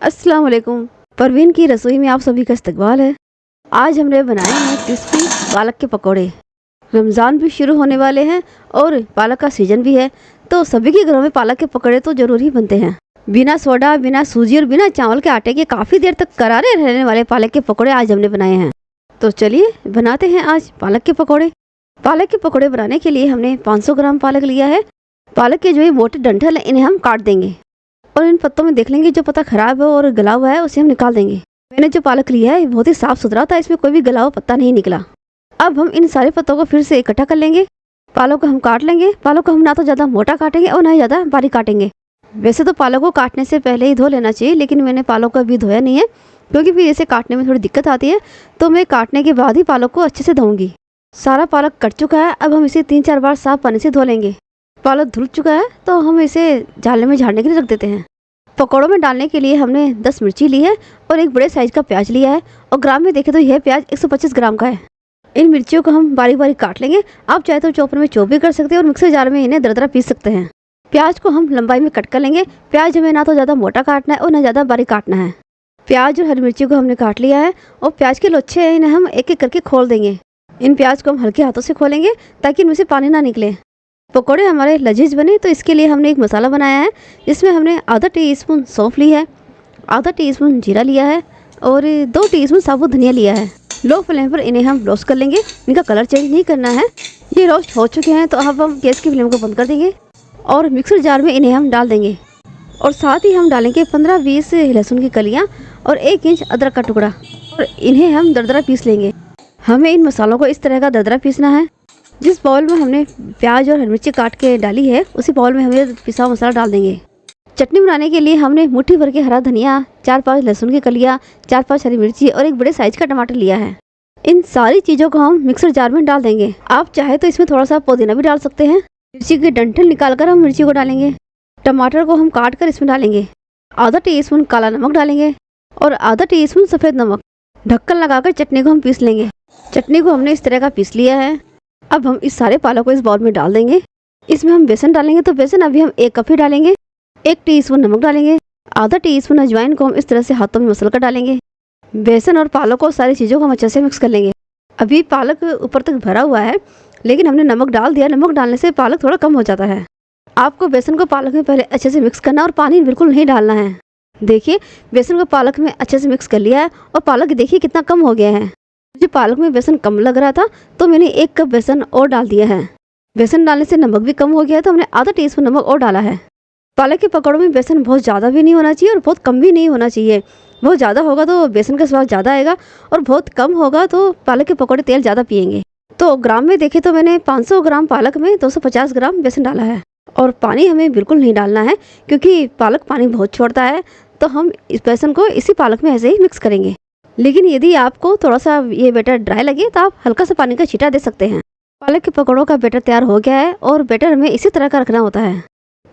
अस्सलाम वालेकुम। परवीन की रसोई में आप सभी का इस्तकबाल है। आज हमने बनाए हैं क्रिस्पी पालक के पकोड़े। रमज़ान भी शुरू होने वाले हैं और पालक का सीज़न भी है, तो सभी के घरों में पालक के पकोड़े तो ज़रूर ही बनते हैं। बिना सोडा, बिना सूजी और बिना चावल के आटे के काफ़ी देर तक करारे रहने वाले पालक के पकोड़े आज हमने बनाए हैं। तो चलिए बनाते हैं आज पालक के पकोड़े। पालक के पकोड़े बनाने के लिए हमने 500 ग्राम पालक लिया है। पालक के जो ये मोटे डंठल हैं इन्हें हम काट देंगे और इन पत्तों में देख लेंगे जो पत्ता खराब है और गला हुआ है उसे हम निकाल देंगे। मैंने जो पालक लिया है बहुत ही साफ सुथरा था, इसमें कोई भी गला हुआ पत्ता नहीं निकला। अब हम इन सारे पत्तों को फिर से इकट्ठा कर लेंगे। पालक को हम काट लेंगे। पालक को हम ना तो ज़्यादा मोटा काटेंगे और ना ही ज़्यादा बारीक काटेंगे। वैसे तो पालक को काटने से पहले ही धो लेना चाहिए, लेकिन मैंने पालक को अभी धोया नहीं है क्योंकि फिर इसे काटने में थोड़ी दिक्कत आती है, तो मैं काटने के बाद ही पालक को अच्छे से धोऊंगी। सारा पालक कट चुका है। अब हम इसे 3-4 बार साफ पानी से धो लेंगे। पालक धुल चुका है तो हम इसे झाले में झाड़ने के लिए रख देते हैं। पकौड़ों में डालने के लिए हमने 10 मिर्ची ली है और एक बड़े साइज का प्याज लिया है और ग्राम में देखें तो यह प्याज 125 ग्राम का है। इन मिर्चियों को हम बारीक बारीक काट लेंगे। आप चाहे तो चॉपर में चॉप भी कर सकते हैं और मिक्सर जार में इन्हें दरदरा पीस सकते हैं। प्याज को हम लंबाई में कट कर लेंगे। प्याज हमें ना तो ज़्यादा मोटा काटना है और ना ज़्यादा बारीक काटना है। प्याज और हरी मिर्ची को हमने काट लिया है और प्याज के लोच्छे हैं इन्हें हम एक एक करके खोल देंगे। इन प्याज को हम हल्के हाथों से खोलेंगे ताकि इनमें से पानी ना निकले। पकोड़े हमारे लजीज बने तो इसके लिए हमने एक मसाला बनाया है जिसमें हमने आधा टीस्पून सौंफ ली है, आधा टीस्पून जीरा लिया है और 2 टीस्पून साबुत धनिया लिया है। लो फ्लेम पर इन्हें हम रोस्ट कर लेंगे। इनका कलर चेंज नहीं करना है। ये रोस्ट हो चुके हैं तो अब हम गैस की फ्लेम को बंद कर देंगे और मिक्सर जार में इन्हें हम डाल देंगे और साथ ही हम डालेंगे 15-20 लहसुन की कलियाँ और 1 इंच अदरक का टुकड़ा और इन्हें हम दरदरा पीस लेंगे। हमें इन मसालों को इस तरह का दरदरा पीसना है। जिस बाउल में हमने प्याज और हरी मिर्ची काट के डाली है उसी बाउल में हम ये पिसा हुआ मसाला डाल देंगे। चटनी बनाने के लिए हमने मुट्ठी भर के हरा धनिया, 4-5 लहसुन की कलियाँ, 4-5 हरी मिर्ची और एक बड़े साइज का टमाटर लिया है। इन सारी चीज़ों को हम मिक्सर जार में डाल देंगे। आप चाहे तो इसमें थोड़ा सा पुदीना भी डाल सकते हैं। मिर्ची के डंठल निकाल कर हम मिर्ची को डालेंगे। टमाटर को हम काट कर इसमें डालेंगे। आधा टीस्पून काला नमक डालेंगे और आधा टीस्पून सफ़ेद नमक। ढक्कन लगाकर चटनी को हम पीस लेंगे। चटनी को हमने इस तरह का पीस लिया है। अब हम इस सारे पालक को इस बाउल में डाल देंगे। इसमें हम बेसन डालेंगे तो बेसन अभी हम 1 कप ही डालेंगे। 1 टीस्पून नमक डालेंगे। आधा टीस्पून अजवाइन को हम इस तरह से हाथों में मसल कर डालेंगे। बेसन और पालक को सारी चीज़ों को हम अच्छे से मिक्स कर लेंगे। अभी पालक ऊपर तक भरा हुआ है लेकिन हमने नमक डाल दिया। नमक डालने से पालक थोड़ा कम हो जाता है। आपको बेसन को पालक में पहले अच्छे से मिक्स करना और पानी बिल्कुल नहीं डालना है। देखिए बेसन को पालक में अच्छे से मिक्स कर लिया है और पालक देखिए कितना कम हो गया है। मुझे पालक में बेसन कम लग रहा था तो मैंने 1 कप बेसन और डाल दिया है। बेसन डालने से नमक भी कम हो गया है तो हमने आधा टीस्पून नमक और डाला है। पालक के पकौड़ों में बेसन बहुत ज़्यादा भी नहीं होना चाहिए और बहुत कम भी नहीं होना चाहिए। बहुत ज़्यादा होगा तो बेसन का स्वाद ज़्यादा आएगा और बहुत कम होगा तो पालक के पकौड़े तेल ज़्यादा पिएंगे। तो ग्राम में देखें तो मैंने 500 ग्राम पालक में 250 ग्राम बेसन डाला है और पानी हमें बिल्कुल नहीं डालना है क्योंकि पालक पानी बहुत छोड़ता है। तो हम इस बेसन को इसी पालक में ऐसे ही मिक्स करेंगे। लेकिन यदि आपको थोड़ा सा ये बैटर ड्राई लगे तो आप हल्का सा पानी का छींटा दे सकते हैं। पालक के पकौड़ों का बैटर तैयार हो गया है और बैटर हमें इसी तरह का रखना होता है।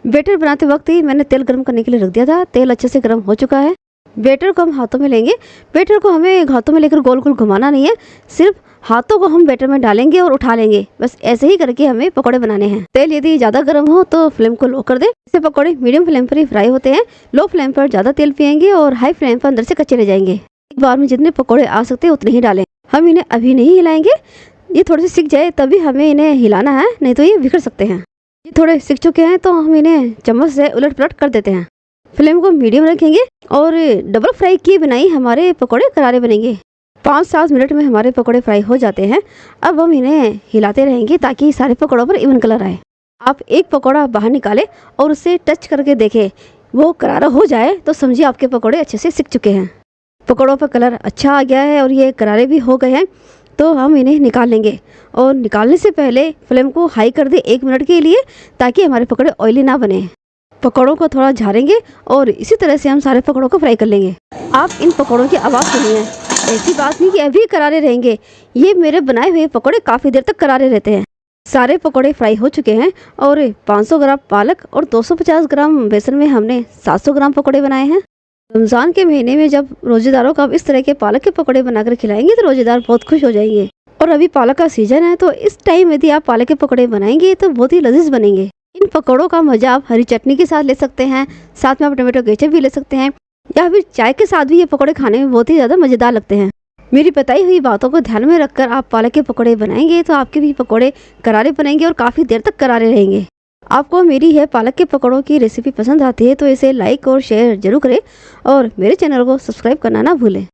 बैटर बनाते वक्त ही मैंने तेल गर्म करने के लिए रख दिया था। तेल अच्छे से गर्म हो चुका है। बैटर को हम हाथों में लेंगे। बैटर को हमें हाथों में लेकर गोल गोल घुमाना नहीं है, सिर्फ हाथों को हम बैटर में डालेंगे और उठा लेंगे। बस ऐसे ही करके हमें पकौड़े बनाने हैं। तेल यदि ज़्यादा गर्म हो तो फ्लेम को लो कर दे। इससे पकौड़े मीडियम फ्लेम पर ही फ्राई होते हैं। लो फ्लेम पर ज़्यादा तेल पिएंगे और हाई फ्लेम पर अंदर से कच्चे रह जाएंगे। एक बार में जितने पकौड़े आ सकते हैं उतने ही डालें। हम इन्हें अभी नहीं हिलाएंगे। ये थोड़े से सिक जाए तभी हमें इन्हें हिलाना है, नहीं तो ये बिखर सकते हैं। ये थोड़े सिक चुके हैं तो हम इन्हें चम्मच से उलट पलट कर देते हैं। फ्लेम को मीडियम रखेंगे और डबल फ्राई किए बिना ही हमारे पकौड़े करारे बनेंगे। 5-7 मिनट में हमारे पकौड़े फ्राई हो जाते हैं। अब हम इन्हें हिलाते रहेंगे ताकि सारे पकौड़ों पर इवन कलर आए। आप एक पकौड़ा बाहर निकालें और उसे टच करके देखें, वो करारा हो जाए तो समझिए आपके पकौड़े अच्छे से सिक चुके हैं। पकौड़ों पर कलर अच्छा आ गया है और ये करारे भी हो गए हैं तो हम इन्हें निकाल लेंगे। और निकालने से पहले फ्लेम को हाई कर दें 1 मिनट के लिए ताकि हमारे पकौड़े ऑयली ना बने। पकौड़ों को थोड़ा झाड़ेंगे और इसी तरह से हम सारे पकौड़ों को फ्राई कर लेंगे। आप इन पकौड़ों की आवाज़ सुनिए। ऐसी बात नहीं कि अभी करारे रहेंगे। ये मेरे बनाए हुए पकौड़े काफ़ी देर तक करारे रहते हैं। सारे पकौड़े फ्राई हो चुके हैं और 500 ग्राम पालक और 250 ग्राम बेसन में हमने 700 ग्राम पकौड़े बनाए हैं। रमज़ान के महीने में जब रोज़ेदारों को आप इस तरह के पालक के पकौड़े बनाकर खिलाएंगे तो रोज़ेदार बहुत खुश हो जाएंगे। और अभी पालक का सीजन है तो इस टाइम यदि आप पालक के पकौड़े बनाएंगे तो बहुत ही लजीज बनेंगे। इन पकौड़ों का मजा आप हरी चटनी के साथ ले सकते हैं, साथ में आप टमाटो केचप भी ले सकते हैं। या फिर चाय के साथ भी ये पकौड़े खाने में बहुत ही ज़्यादा मज़ेदार लगते हैं। मेरी बताई हुई बातों को ध्यान में रखकर आप पालक के पकौड़े बनाएंगे तो आपके भी पकौड़े करारे बनेंगे और काफ़ी देर तक करारे रहेंगे। आपको मेरी है पालक के पकौड़ों की रेसिपी पसंद आती है तो इसे लाइक और शेयर जरूर करें और मेरे चैनल को सब्सक्राइब करना ना भूलें।